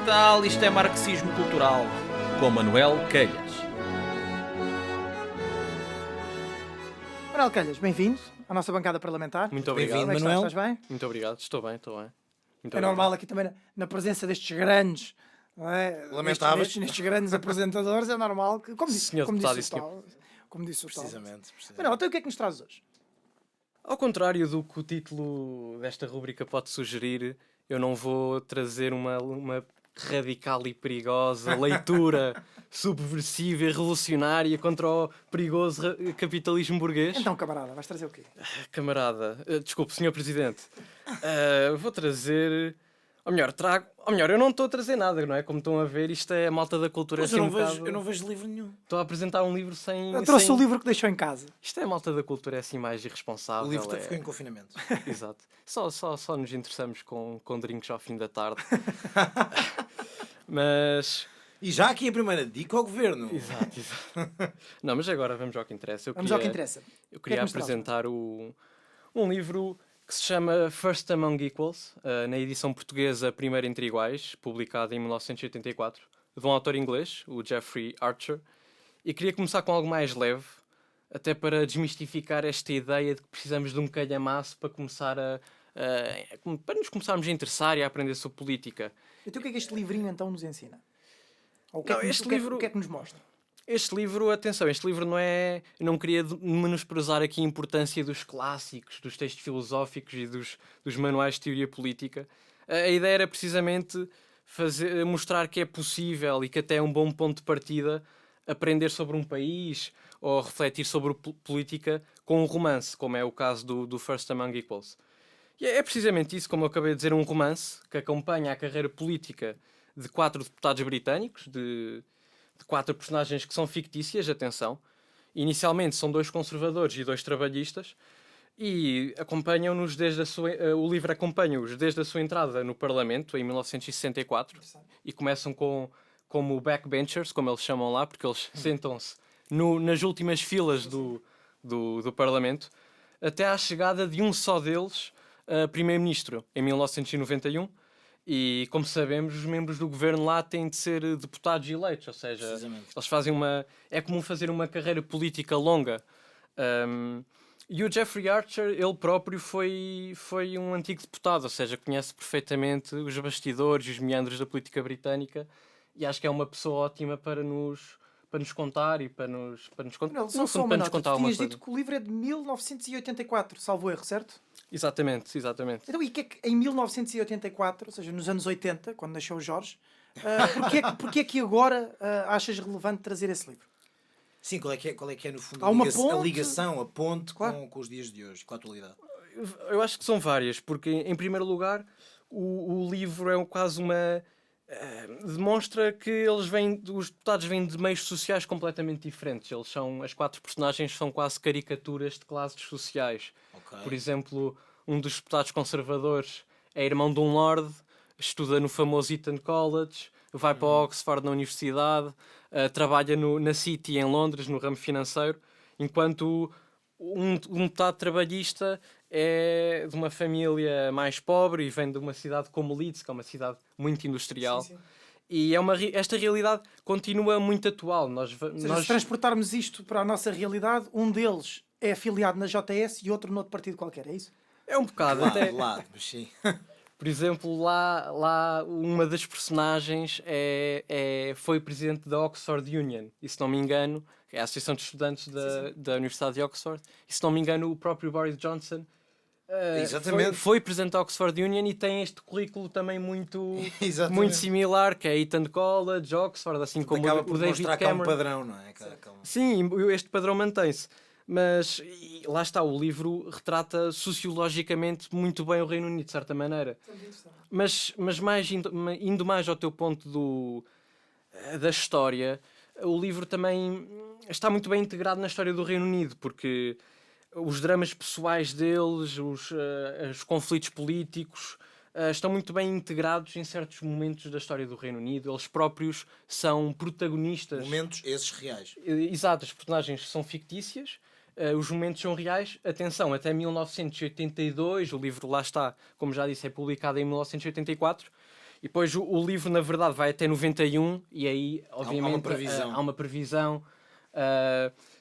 tal? Isto é Marxismo Cultural, com Manuel Calhas. Manuel Calhas, bem-vindo à nossa bancada parlamentar. Muito obrigado, Como é que Manuel. estás bem? Muito obrigado, estou bem. Muito É obrigado. normal aqui também, na presença destes grandes, não é? Lamentáveis. Nestes grandes apresentadores, é normal que, como disse, Senhor como deputado disse e o tal, como disse o tal. Precisamente. Manuel, então o que é que nos traz hoje? Ao contrário do que o título desta rubrica pode sugerir, eu não vou trazer uma radical e perigosa leitura subversiva e revolucionária contra o perigoso capitalismo burguês. Então, camarada, vais trazer o quê? Camarada, desculpe, senhor Presidente, vou trazer... Ou melhor, eu não estou a trazer nada, não é? Como estão a ver, isto é a malta da cultura. Mas assim eu não vejo livro nenhum. Estou a apresentar um livro sem... Eu trouxe o livro que deixou em casa. Isto é a malta da cultura, é assim mais irresponsável. O livro é... ficou em confinamento. Exato. Só nos interessamos com drinks ao fim da tarde. Mas... E já aqui a primeira dica ao governo. Exato. Não, mas agora vamos ao que interessa. Vamos ao que interessa. Eu O que é queria que nos traz? apresentar um livro que se chama First Among Equals, na edição portuguesa Primeiro Entre Iguais, publicado em 1984, de um autor inglês, o Jeffrey Archer. E queria começar com algo mais leve, até para desmistificar esta ideia de que precisamos de um calhamaço para começar para nos começarmos a interessar e a aprender sobre política. Então o que é que este livrinho então nos ensina? Ou o Não, o que é que nos mostra? Este livro, atenção, este livro não é... Eu não queria menosprezar aqui a importância dos clássicos, dos textos filosóficos e dos manuais de teoria política. A ideia era precisamente mostrar que é possível e que até é um bom ponto de partida aprender sobre um país ou refletir sobre política com um romance, como é o caso do First Among Equals. E é precisamente isso, como eu acabei de dizer, um romance que acompanha a carreira política de 4 deputados britânicos, de 4 personagens que são fictícias, atenção. Inicialmente são 2 conservadores e 2 trabalhistas, e acompanham-nos o livro acompanha-os desde a sua entrada no Parlamento, em 1964, e começam como backbenchers, como eles chamam lá, porque eles sentam-se nas últimas filas do Parlamento, até à chegada de um só deles, primeiro-ministro, em 1991. E, como sabemos, os membros do governo lá têm de ser deputados eleitos, ou seja, eles fazem é comum fazer uma carreira política longa. E o Jeffrey Archer, ele próprio foi um antigo deputado, ou seja, conhece perfeitamente os bastidores e os meandros da política britânica, e acho que é uma pessoa ótima para nos contar e para nos contar. Manuel, só uma nota. Tu tinhas dito que o livro é de 1984, salvo erro, certo? Exatamente. Então, e que é que em 1984, ou seja, nos anos 80, quando nasceu o Jorge, porque é que agora achas relevante trazer esse livro? Sim, qual é que é no fundo Há uma a ligação, a ponte Claro. com os dias de hoje, com a atualidade? Eu acho que são várias, porque, em primeiro lugar, o livro é quase uma... demonstra que os deputados vêm de meios sociais completamente diferentes. As 4 personagens são quase caricaturas de classes sociais. Okay. Por exemplo, um dos deputados conservadores é irmão de um lord, estuda no famoso Eton College, vai para Oxford na universidade, trabalha na City em Londres, no ramo financeiro, enquanto um deputado trabalhista é de uma família mais pobre e vem de uma cidade como Leeds, que é uma cidade muito industrial. Sim. E esta realidade continua muito atual. Se transportarmos isto para a nossa realidade, um deles é afiliado na JS e outro noutro partido qualquer, é isso? É um bocado. Lado, mas sim. Por exemplo, lá uma das personagens foi presidente da Oxford Union, e se não me engano, é a Associação de Estudantes da Universidade de Oxford, e se não me engano, o próprio Boris Johnson foi presidente da Oxford Union e tem este currículo também muito similar, que é Eton College, Oxford, assim como o David Cameron. Que há um padrão, não é? Sim, este padrão mantém-se. Mas lá está, o livro retrata sociologicamente muito bem o Reino Unido, de certa maneira. Mas indo mais ao teu ponto da história, o livro também está muito bem integrado na história do Reino Unido, porque os dramas pessoais deles, os conflitos políticos, estão muito bem integrados em certos momentos da história do Reino Unido. Eles próprios são protagonistas. Momentos esses reais. Exato, as personagens são fictícias. Os momentos são reais. Atenção, até 1982, o livro lá está, como já disse, é publicado em 1984, E depois o livro, na verdade, vai até 91 e aí, obviamente, previsão. há uma previsão.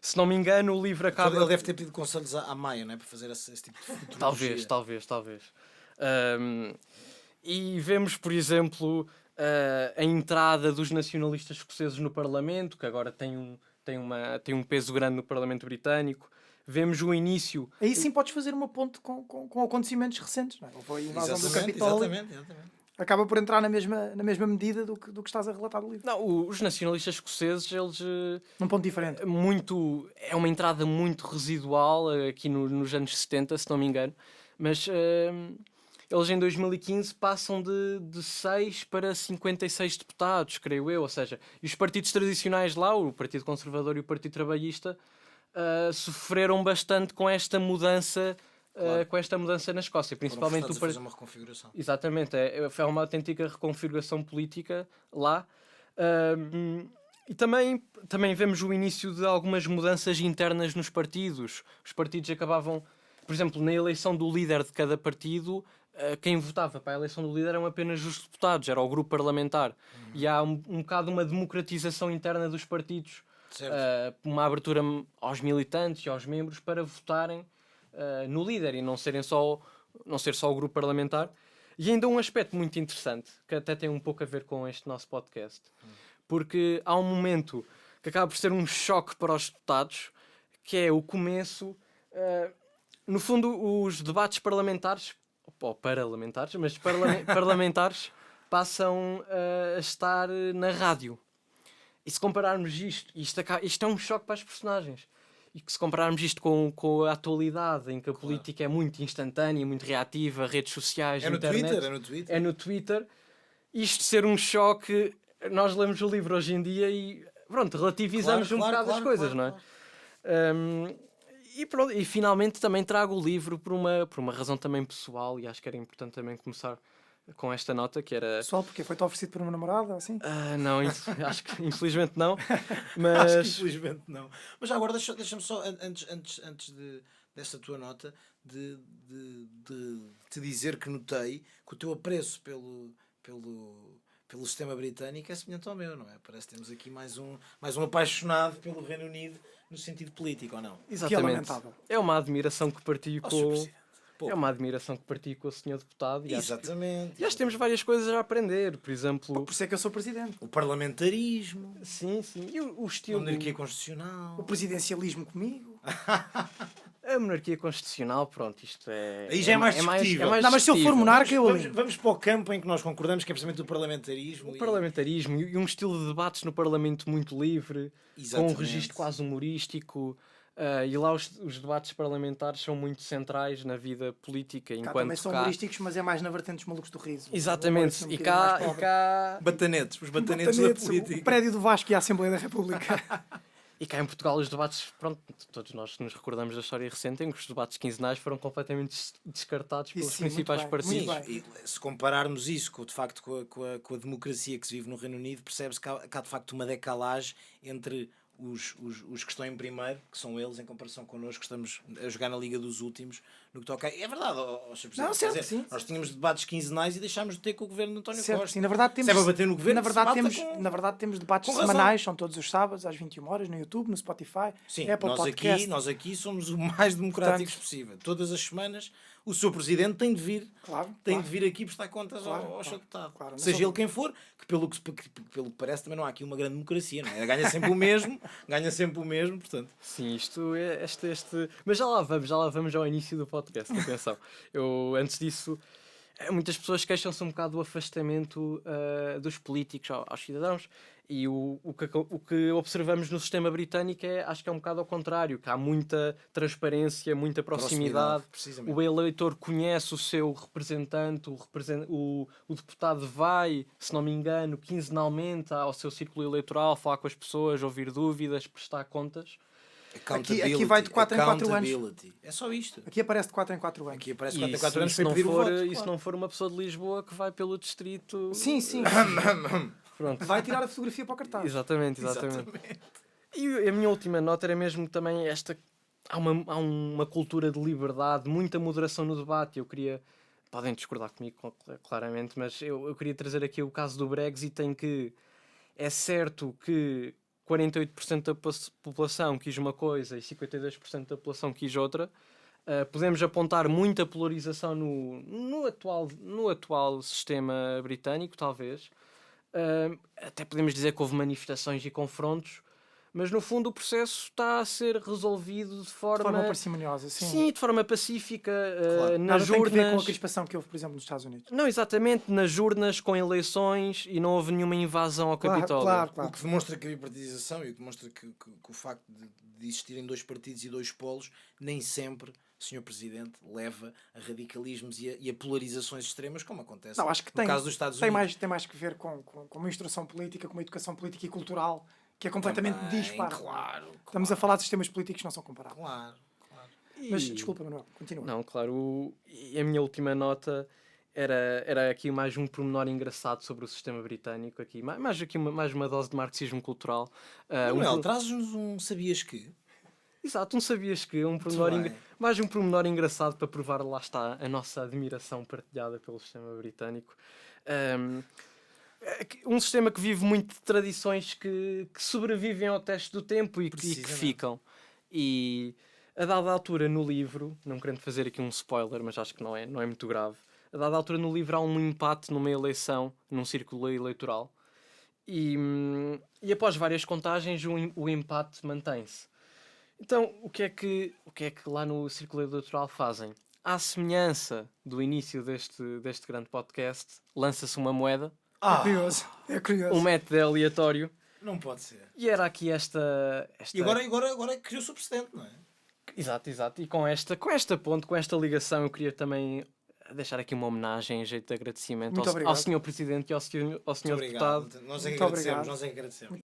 Se não me engano, o livro acaba... Ele deve ter pedido conselhos à Maia, não é? Para fazer esse tipo de futurologia. Talvez. E vemos, por exemplo, a entrada dos nacionalistas escoceses no Parlamento, que agora tem um peso grande no Parlamento britânico. Vemos o início... Aí sim podes fazer uma ponte com acontecimentos recentes. Não é? Houve a invasão do Capitólio. Exatamente. Acaba por entrar na mesma medida do que estás a relatar do livro. Não, os nacionalistas escoceses, eles... Num ponto diferente. É uma entrada muito residual aqui nos anos 70, se não me engano. Mas eles em 2015 passam de 6 para 56 deputados, creio eu. Ou seja, e os partidos tradicionais lá, o Partido Conservador e o Partido Trabalhista, sofreram bastante com esta mudança, na Escócia, principalmente o fazer uma reconfiguração. Exatamente, foi uma autêntica reconfiguração política lá. E também vemos o início de algumas mudanças internas nos partidos. Os partidos acabavam, por exemplo, na eleição do líder de cada partido, quem votava para a eleição do líder eram apenas os deputados, era o grupo parlamentar. E há um bocado uma democratização interna dos partidos. Uma abertura aos militantes e aos membros para votarem no líder e não ser só o grupo parlamentar. E ainda um aspecto muito interessante, que até tem um pouco a ver com este nosso podcast, porque há um momento que acaba por ser um choque para os deputados, que é o começo... no fundo, os debates parlamentares, ou parlamentares, mas parlamentares, passam a estar na rádio. E se compararmos isto é um choque para as personagens. E que se compararmos isto com a atualidade, em que a política é muito instantânea, muito reativa, redes sociais, internet... É no Twitter. Isto ser um choque... Nós lemos o livro hoje em dia e, pronto, relativizamos um bocado as coisas, não é? E finalmente também trago o livro por uma razão também pessoal, e acho que era importante também começar com esta nota, que era... Pessoal, porque foi-te oferecido por uma namorada, assim? Não, acho que infelizmente não. Mas... Acho que infelizmente não. Mas já agora deixa-me só, antes dessa tua nota, de te dizer que notei que o teu apreço pelo sistema britânico é semelhante ao meu, não é? Parece que temos aqui mais um apaixonado pelo Reino Unido no sentido político, ou não? Exatamente. É uma admiração que partilho com... Pô. É uma admiração que partilho com o senhor deputado. Exatamente. E acho que temos várias coisas a aprender. Por exemplo... Por isso é que eu sou presidente. O parlamentarismo. Sim. E o estilo... A monarquia constitucional. O presidencialismo comigo. A monarquia constitucional, pronto, isto é... Aí já é mais discutível. Não, mas se eu for monarca, vamos para o campo em que nós concordamos, que é precisamente o parlamentarismo. O parlamentarismo e um estilo de debates no Parlamento muito livre, Exatamente. com um registro quase humorístico. E lá os debates parlamentares são muito centrais na vida política. Cá enquanto também são humorísticos, mas é mais na vertente dos malucos do riso. Exatamente. Um E cá... Batanetes. Os batanetes da política. O prédio do Vasco e a Assembleia da República. E cá em Portugal os debates, pronto, todos nós nos recordamos da história recente em que os debates quinzenais foram completamente descartados pelos principais partidos. E se compararmos isso de facto com a democracia que se vive no Reino Unido, percebe-se que há de facto uma decalagem entre os que estão em primeiro, que são eles, em comparação connosco, que estamos a jogar na Liga dos Últimos, no que toca... É verdade, Sr. Presidente. Não, certo, sim. Nós tínhamos debates quinzenais e deixámos de ter com o governo de António Costa. Sim, na verdade temos... Se é para bater no governo, na verdade temos debates semanais, são todos os sábados, às 21 horas, no YouTube, no Spotify, sim, Apple Podcast. Nós aqui somos o mais democráticos possível. Todas as semanas o Sr. Presidente tem de vir, de vir aqui prestar contas ao Sr. Deputado. Seja ele quem for, que pelo que parece também não há aqui uma grande democracia, não é? Ganha sempre o mesmo, portanto. Sim, isto é este... Mas já lá vamos ao início do podcast, atenção. Antes disso, muitas pessoas queixam-se um bocado do afastamento dos políticos aos cidadãos. E o que observamos no sistema britânico acho que é um bocado ao contrário, que há muita transparência, muita proximidade. O eleitor conhece o seu representante, o deputado vai, se não me engano, quinzenalmente ao seu círculo eleitoral, falar com as pessoas, ouvir dúvidas, prestar contas. Aqui vai de 4 em 4 anos. É só isto. Aqui aparece de 4 em 4 anos. Aqui aparece de 4 em 4 anos se não for uma pessoa de Lisboa que vai pelo distrito... Sim. Pronto. Vai tirar a fotografia para o cartaz. Exatamente. E a minha última nota era mesmo também esta... Há uma cultura de liberdade, muita moderação no debate. Eu queria podem discordar comigo claramente, mas eu queria trazer aqui o caso do Brexit, em que é certo que 48% da população quis uma coisa e 52% da população quis outra. Podemos apontar muita polarização no atual sistema britânico, talvez. Até podemos dizer que houve manifestações e confrontos, mas no fundo o processo está a ser resolvido de forma parcimoniosa, sim. Sim, de forma pacífica, Claro. nas Nada urnas. tem que ver com a crispação que houve, por exemplo, nos Estados Unidos. Não, exatamente, nas urnas, com eleições, e não houve nenhuma invasão ao Capitólio. Claro. O que demonstra que a bipartidização e o que demonstra que o facto de existirem dois partidos e dois polos, nem sempre, Sr. Presidente, leva a radicalismos e a polarizações extremas, como acontece Não, acho que no caso dos Estados Unidos. Tem mais que ver com uma instrução política, com uma educação política e cultural que é completamente Também, dispar. claro. Estamos a falar de sistemas políticos que não são comparáveis. Claro. Mas, desculpa, Manuel, continua. Não, claro, e a minha última nota era aqui mais um pormenor engraçado sobre o sistema britânico, aqui, mais uma dose de marxismo cultural. Manuel, traz-nos um sabias que? Exato, um sabias que mais um pormenor engraçado para provar, lá está, a nossa admiração partilhada pelo sistema britânico. Um sistema que vive muito de tradições que sobrevivem ao teste do tempo e que ficam. E a dada altura no livro, não querendo fazer aqui um spoiler, mas acho que não é muito grave, a dada altura no livro há um empate numa eleição, num círculo eleitoral, e após várias contagens o empate mantém-se. Então, o que é que lá no círculo eleitoral fazem? À semelhança do início deste grande podcast, lança-se uma moeda. É curioso. Um método aleatório. Não pode ser. E era aqui esta... E agora criou-se o precedente, não é? Exato. E com esta ponte, com esta ligação, eu queria também deixar aqui uma homenagem em jeito de agradecimento ao Sr. Presidente e ao Sr. Deputado. Nós é que agradecemos.